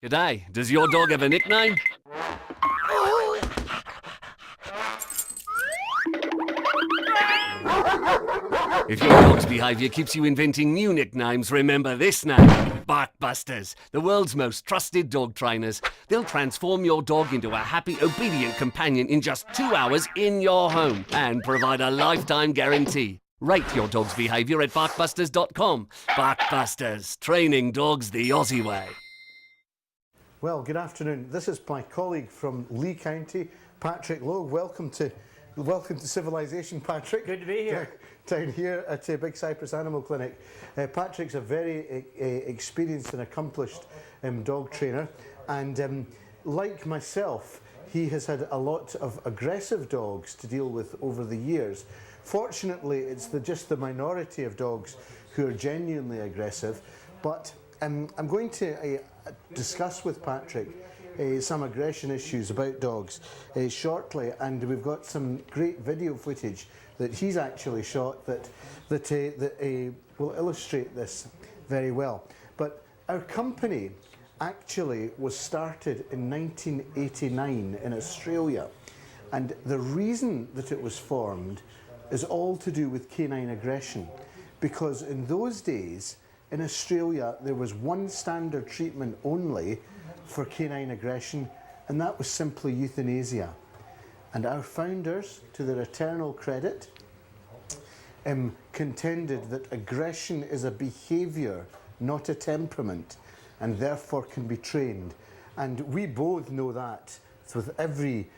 G'day, does your dog have a nickname? If your dog's behaviour keeps you inventing new nicknames, remember this name, Barkbusters, the world's most trusted dog trainers. They'll transform your dog into a happy, obedient companion in just 2 hours in your home and provide a lifetime guarantee. Rate your dog's behaviour at barkbusters.com. Barkbusters, training dogs the Aussie way. Well, good afternoon. This is my colleague from Lee County, Patrick Logue. Welcome to civilization, Patrick. Good to be here. Down here at Big Cypress Animal Clinic. Patrick's a very experienced and accomplished dog trainer, and like myself, he has had a lot of aggressive dogs to deal with over the years. Fortunately, it's just the minority of dogs who are genuinely aggressive, but I'm going to discuss with Patrick some aggression issues about dogs shortly, and we've got some great video footage that he's actually shot that will illustrate this very well. But our company actually was started in 1989 in Australia, and the reason that it was formed is all to do with canine aggression, because in those days in Australia there was one standard treatment only for canine aggression, and that was simply euthanasia. And our founders, to their eternal credit, contended that aggression is a behaviour, not a temperament, and therefore can be trained. And we both know that with every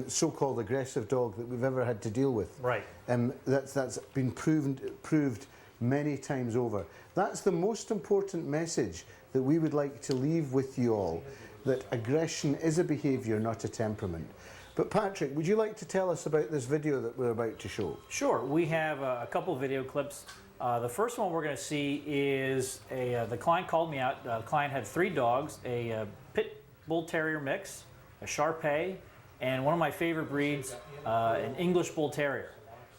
so-called aggressive dog that we've ever had to deal with. Right. That's been proved many times over. That's the most important message that we would like to leave with you all, that aggression is a behaviour, not a temperament. But Patrick, would you like to tell us about this video that we're about to show? Sure. We have a couple video clips. The first one we're going to see is the client called me out. The client had 3 dogs, a Pit Bull Terrier mix, a Shar-Pei, and one of my favorite breeds, an English Bull Terrier.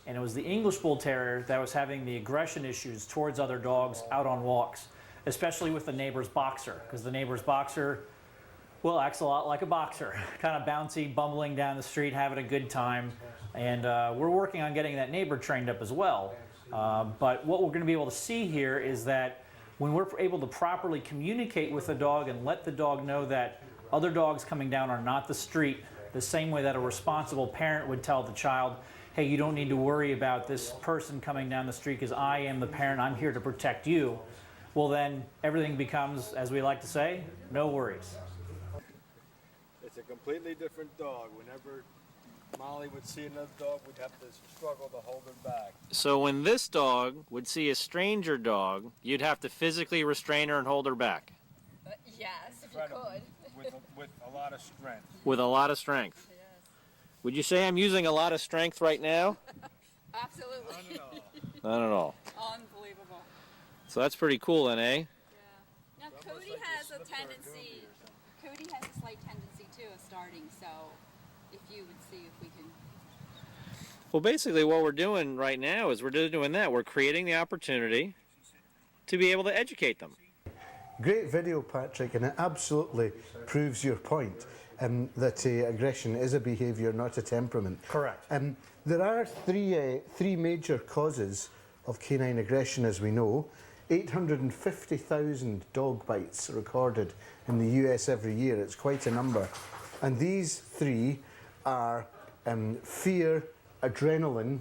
And it was the English Bull Terrier that was having the aggression issues towards other dogs out on walks, especially with the neighbor's boxer, because the neighbor's boxer, well, acts a lot like a boxer, kind of bouncy, bumbling down the street, having a good time. And we're working on getting that neighbor trained up as well. But what we're going to be able to see here is that when we're able to properly communicate with the dog and let the dog know that other dogs coming down are not the street, the same way that a responsible parent would tell the child, hey, you don't need to worry about this person coming down the street because I am the parent, I'm here to protect you. Well, then everything becomes, as we like to say, no worries. It's a completely different dog. Whenever Molly would see another dog, we'd have to struggle to hold her back. So when this dog would see a stranger dog, you'd have to physically restrain her and hold her back? Yes, if you could. With a lot of strength. With a lot of strength? Yes. Would you say I'm using a lot of strength right now? Absolutely. Not at all. Unbelievable. So that's pretty cool then, eh? Yeah. Now Cody has a tendency. Cody has a slight tendency too of starting. So if you would see if we can. Well, basically what we're doing right now is we're doing that. We're creating the opportunity to be able to educate them. Great video, Patrick, and it absolutely proves your point that aggression is a behaviour, not a temperament. Correct. There are three major causes of canine aggression, as we know. 850,000 dog bites recorded in the US every year. It's quite a number. And these 3 are fear, adrenaline,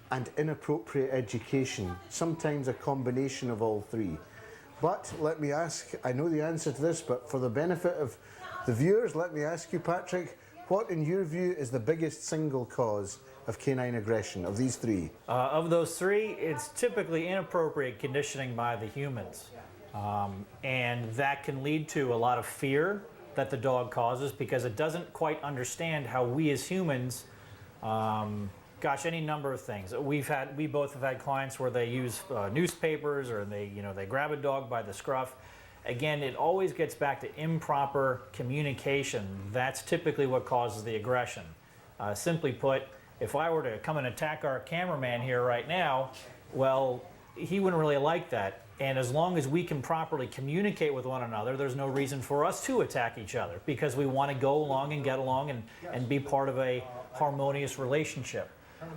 and inappropriate education, sometimes a combination of all 3. But let me ask, I know the answer to this, but for the benefit of the viewers, let me ask you, Patrick, what in your view is the biggest single cause of canine aggression, of these 3? Of those 3, it's typically inappropriate conditioning by the humans. And that can lead to a lot of fear that the dog causes because it doesn't quite understand how we as humans, any number of things. We both have had clients where they use newspapers, or they grab a dog by the scruff. Again, it always gets back to improper communication. That's typically what causes the aggression. Simply put, if I were to come and attack our cameraman here right now, well, he wouldn't really like that. And as long as we can properly communicate with one another, there's no reason for us to attack each other, because we want to go along and get along and be part of a harmonious relationship.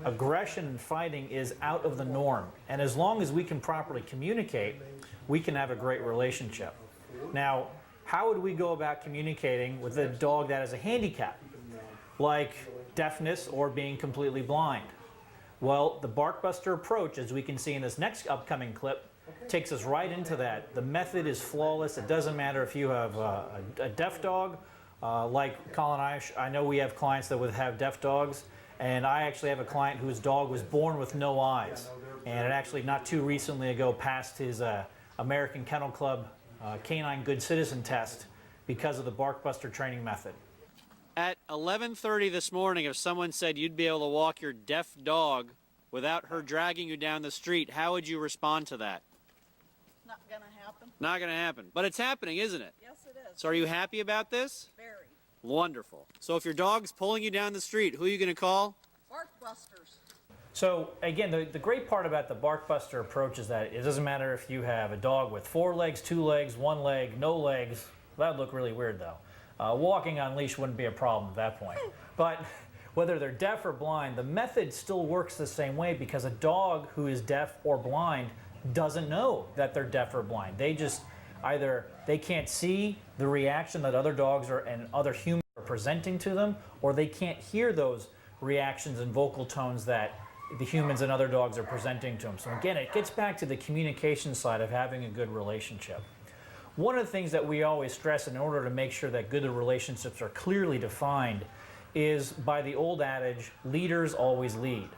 Aggression and fighting is out of the norm. And as long as we can properly communicate, we can have a great relationship. Now, how would we go about communicating with a dog that has a handicap, like deafness or being completely blind? Well, the Barkbuster approach, as we can see in this next upcoming clip, takes us right into that. The method is flawless. It doesn't matter if you have a deaf dog, like Colin and I know we have clients that would have deaf dogs, and I actually have a client whose dog was born with no eyes, and it actually not too recently ago passed his American Kennel Club Canine Good Citizen test because of the Barkbuster training method. At 11:30 this morning, if someone said you'd be able to walk your deaf dog without her dragging you down the street, how would you respond to that? Not gonna happen. Not going to happen. But it's happening, isn't it? Yes, it is. So are you happy about this? Very. Wonderful. So if your dog's pulling you down the street, who are you going to call? Barkbusters. So again, the great part about the Barkbuster approach is that it doesn't matter if you have a dog with 4 legs, 2 legs, 1 leg, no legs. That would look really weird though. Walking on leash wouldn't be a problem at that point. But whether they're deaf or blind, the method still works the same way, because a dog who is deaf or blind doesn't know that they're deaf or blind. They just either they can't see the reaction that other dogs and other humans are presenting to them, or they can't hear those reactions and vocal tones that the humans and other dogs are presenting to them. So again, it gets back to the communication side of having a good relationship. One of the things that we always stress in order to make sure that good relationships are clearly defined is by the old adage, leaders always lead.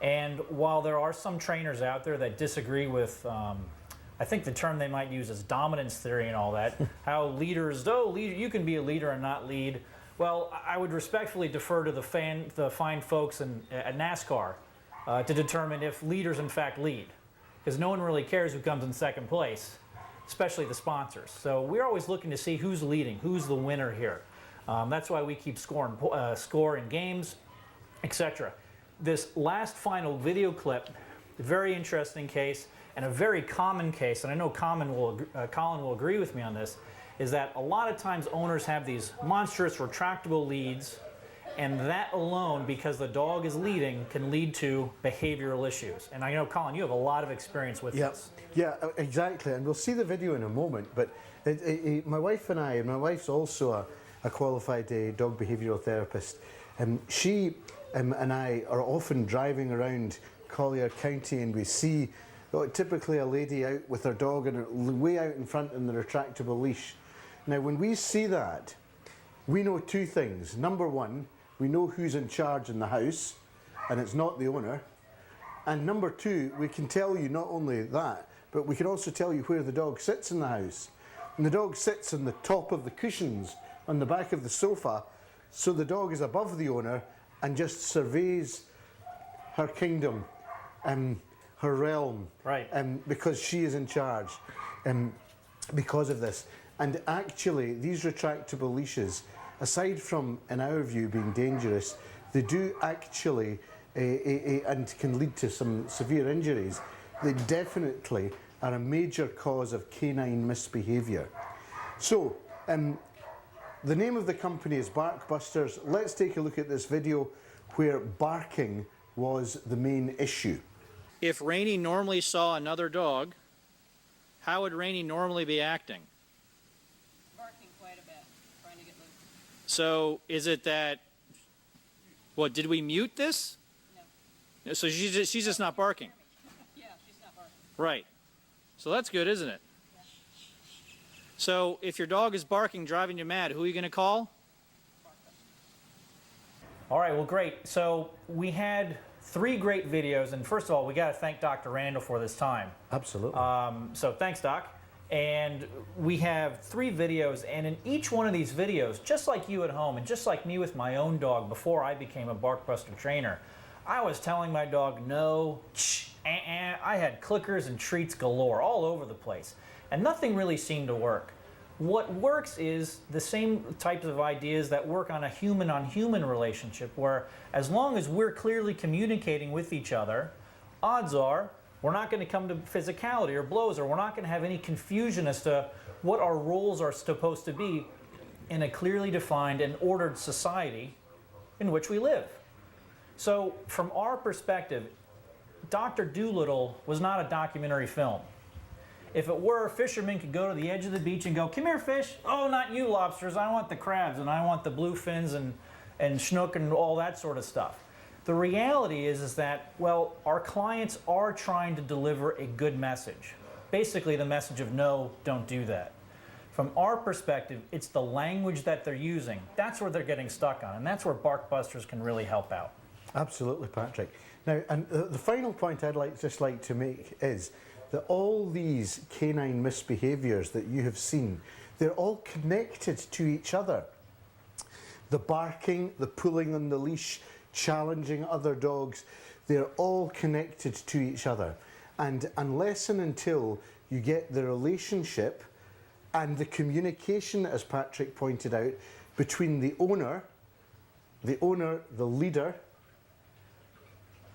And while there are some trainers out there that disagree with, I think the term they might use is dominance theory and all that, how leaders, you can be a leader and not lead. Well, I would respectfully defer to the fine folks at NASCAR to determine if leaders in fact lead, because no one really cares who comes in second place, especially the sponsors. So we're always looking to see who's leading, who's the winner here. That's why we keep score in games, etc. This last final video clip, a very interesting case and a very common case, and I know Colin will agree with me on this, is that a lot of times owners have these monstrous retractable leads, and that alone, because the dog is leading, can lead to behavioral issues. And I know, Colin, you have a lot of experience with this. Yeah, exactly, and we'll see the video in a moment, but my wife and I, and my wife's also a qualified dog behavioural therapist, she and I are often driving around Collier County, and we see typically a lady out with her dog and way out in front in the retractable leash. Now when we see that, we know 2 things. Number 1, we know who's in charge in the house, and it's not the owner. And number 2, we can tell you not only that, but we can also tell you where the dog sits in the house. And the dog sits on the top of the cushions on the back of the sofa, so the dog is above the owner and just surveys her kingdom, her realm, right? Because she is in charge, because of this. And actually, these retractable leashes, aside from, in our view, being dangerous, they do actually, and can lead to some severe injuries, they definitely are a major cause of canine misbehaviour. So, the name of the company is Barkbusters. Let's take a look at this video where barking was the main issue. If Rainey normally saw another dog, how would Rainey normally be acting? Barking quite a bit, trying to get loose. So is it that, what, did we mute this? No. So she's just not barking. Yeah, she's not barking. Right. So that's good, isn't it? Yeah. So if your dog is barking, driving you mad, who are you going to call? All right, well, great. So we had 3 great videos, and first of all, we got to thank Dr. Randall for this time. Absolutely. So thanks, Doc. And we have 3 videos, and in each one of these videos, just like you at home, and just like me with my own dog before I became a Barkbuster trainer, I was telling my dog no, I had clickers and treats galore all over the place, and nothing really seemed to work. What works is the same types of ideas that work on a human-on-human relationship, where as long as we're clearly communicating with each other, odds are We're not going to come to physicality or blows, or we're not going to have any confusion as to what our roles are supposed to be in a clearly defined and ordered society in which we live. So from our perspective, Dr. Dolittle was not a documentary film. If it were, fishermen could go to the edge of the beach and go, "Come here, fish. Oh, not you, lobsters. I want the crabs, and I want the bluefins and snook and all that sort of stuff." The reality is that, well, our clients are trying to deliver a good message. Basically, the message of no, don't do that. From our perspective, it's the language that they're using. That's where they're getting stuck on, and that's where Barkbusters can really help out. Absolutely, Patrick. Now, and the final point I'd just like to make is that all these canine misbehaviours that you have seen, they're all connected to each other. The barking, the pulling on the leash, challenging other dogs, they're all connected to each other. And unless and until you get the relationship and the communication, as Patrick pointed out, between the owner, the leader,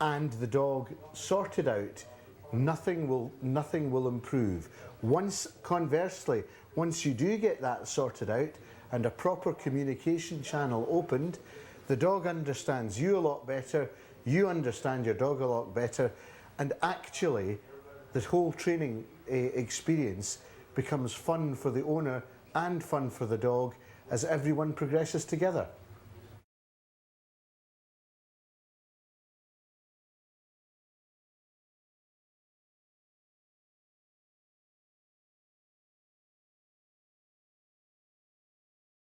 and the dog sorted out, nothing will improve. Conversely, once you do get that sorted out and a proper communication channel opened, the dog understands you a lot better, you understand your dog a lot better, and actually the whole training experience becomes fun for the owner and fun for the dog as everyone progresses together.